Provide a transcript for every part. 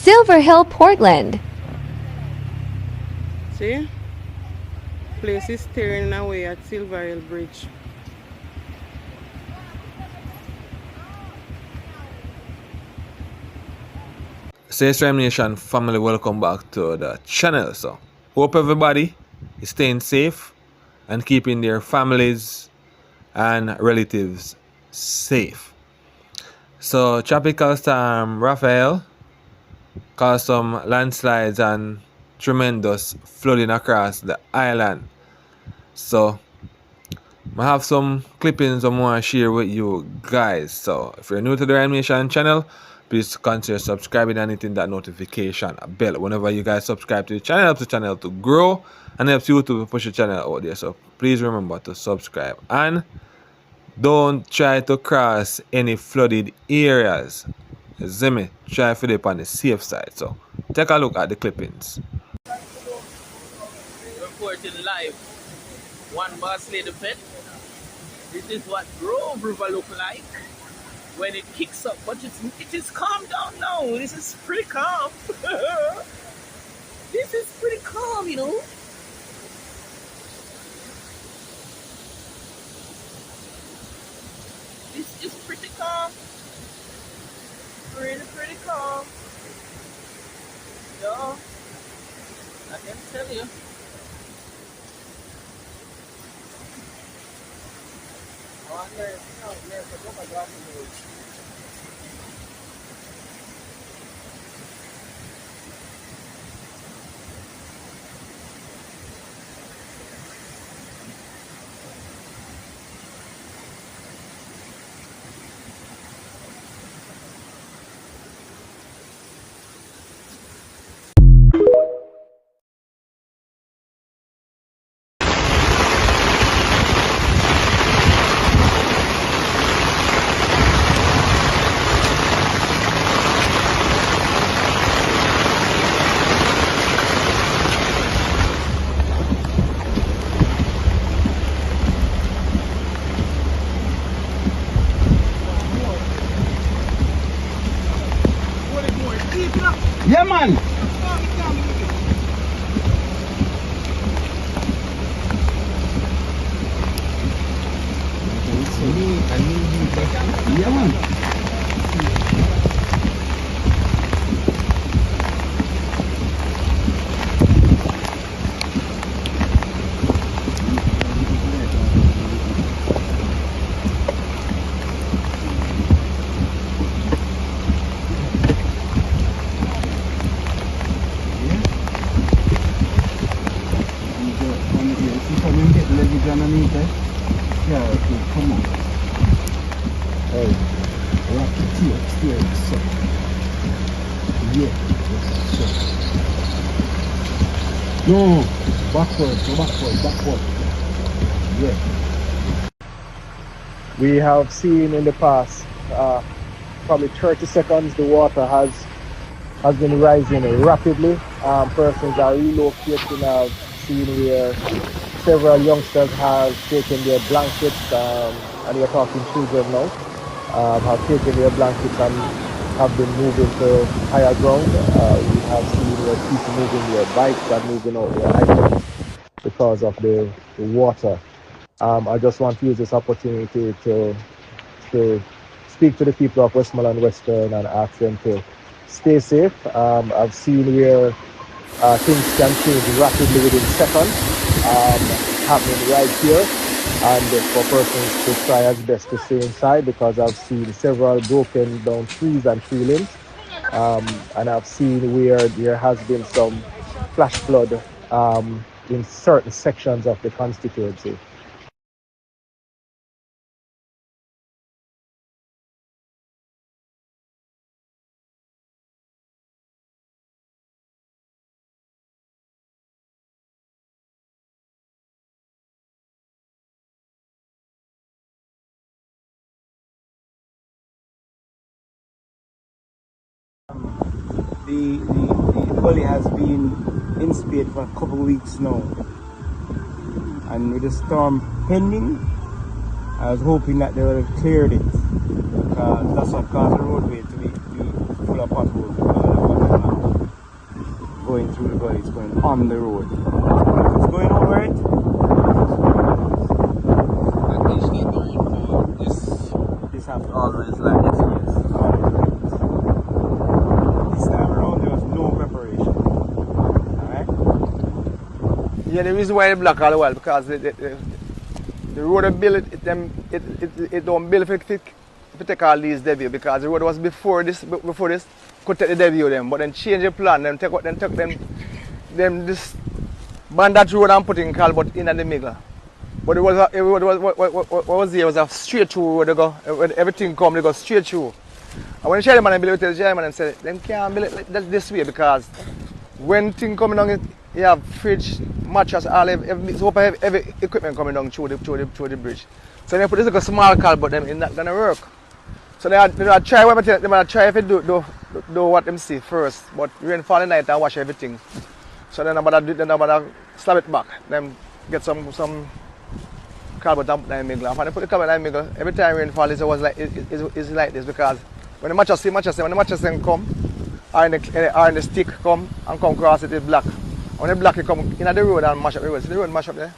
Silver Hill, Portland. See? Place is tearing away at Silver Hill Bridge. Say Stream Nation family, welcome back to the channel. So hope everybody is staying safe and keeping their families and relatives safe. So tropical storm Rafael caused some landslides and tremendous flooding across the island. So I have some clippings I want to share with you guys. So if you're new to the animation channel, please consider subscribing and hitting that notification bell. Whenever you guys subscribe to the channel, helps the channel to grow and helps YouTube to push the channel out there. So please remember to subscribe and don't try to cross any flooded areas. See me? Try to be on the safe side. So take a look at the clippings. Reporting live. One bus lady pet. This is what Grove River look like when it kicks up, but it is calm down now. This is pretty calm. This is pretty calm, you know. This is pretty calm. Pretty calm. Yeah, I can tell you. Yeah, man. Yeah, man. Yeah, okay, come on. Hey, rock it here, so. Yeah, so. No, backward. Yeah. We have seen in the past, probably 30 seconds, the water has been rising rapidly. Persons are relocating. I've seen where several youngsters have taken their blankets, and we're talking children now, have taken their blankets and have been moving to higher ground. We have seen where people moving their bikes and moving out their items because of the water. I just want to use this opportunity to speak to the people of Westmoreland Western and ask them to stay safe. I've seen where things can change rapidly within seconds. Happening right here, and for persons to try as best to stay inside, because I've seen several broken down trees and tree limbs, and I've seen where there has been some flash flood in certain sections of the constituency. The gully has been in spate for a couple of weeks now, and with the storm pending, I was hoping that they would have cleared it, because that's what caused the roadway to be full of potholes. going through the gully, it's going on the road. It's going over it. And usually going for this happens always like this. This time around there was no preparation. Alright? Yeah, the reason why it block all the while because the road they build it don't build if it take all these debut because the road was before this could take the debut them, but then change the plan, them take them this ban that road and put in Calvert in the middle. But what was there was a straight through road they go when everything come they go straight through. And when the chairman built it, the chairman said them can't build it like this way because when things coming down you have fridge, mattress, all every equipment coming down through the bridge. So they put this like a small Calvert them it's not gonna work. So they try everything. They might try if they do what them see first, but rainfall at night and wash everything. So then about slap it back. Then get some cardboard and put in the middle. And when they put the cardboard in the middle, every time rainfall is always like it's like this because when the mattress when the mattress come or in the stick come and come across it black. And when the black it come in the road and mash up the road. See the road mash up there.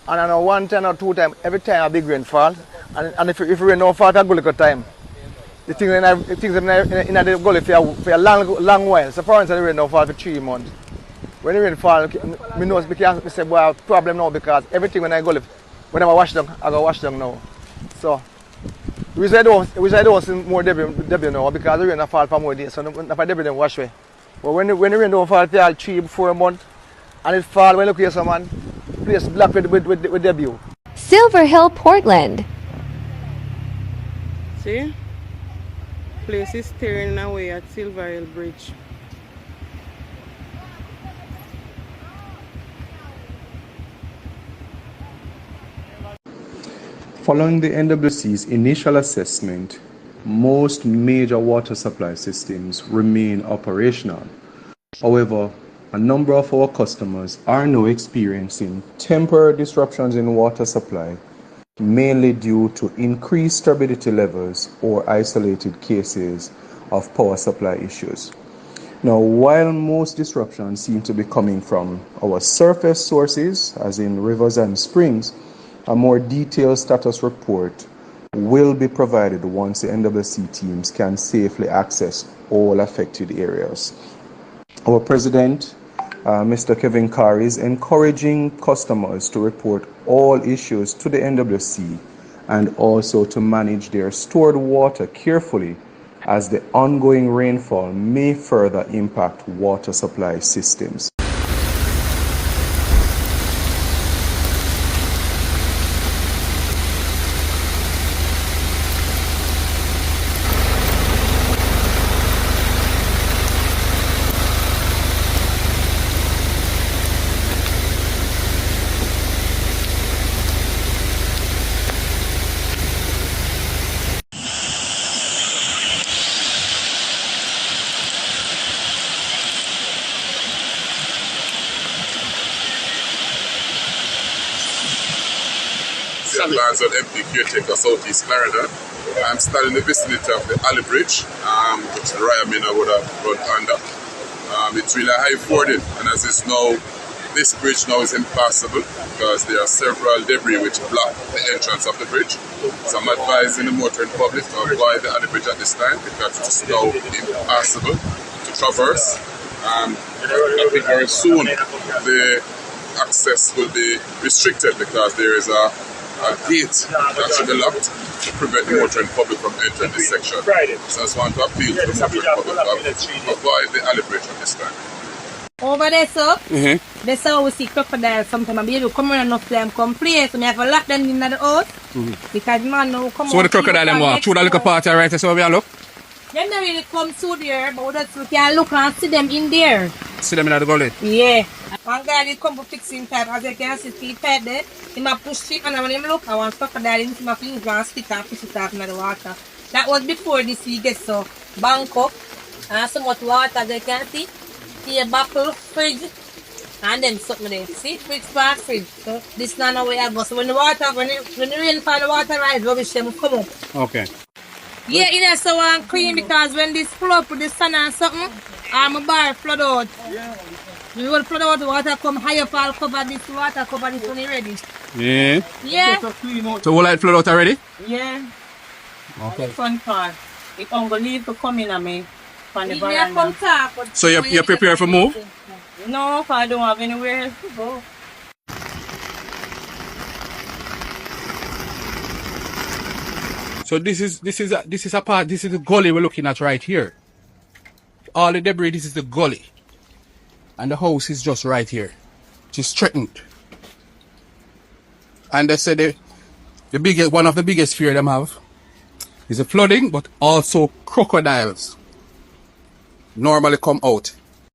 And I know 1 time or 2 times every time a big rainfall. And if rain don't fall for a good time, the things in the gully for a long while. So for instance, the rain don't fall for 3 months. When the rain fall, I know I say, well, problem now because everything when I go when I wash down, I go wash down now. So, which I don't see more debris now because the rain don't fall for more days. So if I debris then wash away. But when the rain don't fall for 3-4 months, and it fall when you look here someone, place black with debris. Silver Hill, Portland. See? Place is tearing away at Silver Hill Bridge. Following the NWC's initial assessment, most major water supply systems remain operational. However, a number of our customers are now experiencing temporary disruptions in water supply, mainly due to increased turbidity levels or isolated cases of power supply issues. Now, while most disruptions seem to be coming from our surface sources, as in rivers and springs, a more detailed status report will be provided once the NWC teams can safely access all affected areas. Our president, Mr. Kevin Carr, is encouraging customers to report all issues to the NWC and also to manage their stored water carefully as the ongoing rainfall may further impact water supply systems. Lands on MP caretaker Southeast Florida. I'm still in the vicinity of the Alley Bridge, which the Rayamina would have run under. It's really high forded, and as it's now, this bridge now is impassable because there are several debris which block the entrance of the bridge. So I'm advising the motoring public to avoid the Alley Bridge at this time because it is now impassable to traverse. I think very soon the access will be restricted because there is a gate that should be locked to prevent the motoring public from entering this section. So I just want to appeal to the motoring public to avoid the Alley Bridge at this time. Over there, sir, that's how we see crocodiles sometimes. Baby come around enough them come play, so we have to lock them in the house. Because man now come. So the crocodile them walk through the little party right so we look? They don't really come through there, but we can look and see them in there. See them in the gully? Yeah. One guy did come to fix him pipe, as you can see the pipe there. He might push it, and when him look, I want crocodile in my fingers and stick and push it off in the water. That was before this we get so bank up and so much water as you can see. See a bottle, fridge, and then something there. See, fridge past fridge. So this is not the way I go. So when the water, when the rain fall, the water rise, rubbish them come up. Okay. Yeah, it is so clean because when this flow up with the sun and something, My bar flood out. We will flood out, water come higher fall, cover this when it ready. Yeah. Yeah. So will I flood out already? Yeah. Okay. Fun part. It only leave to come in on me. From the If you come veranda. talk, but So you're prepared for move? No, I don't have anywhere else to go. So this is the gully we're looking at right here. All the debris, this is the gully. And the house is just right here. It's threatened. And they say one of the biggest fear them have is the flooding, but also crocodiles normally come out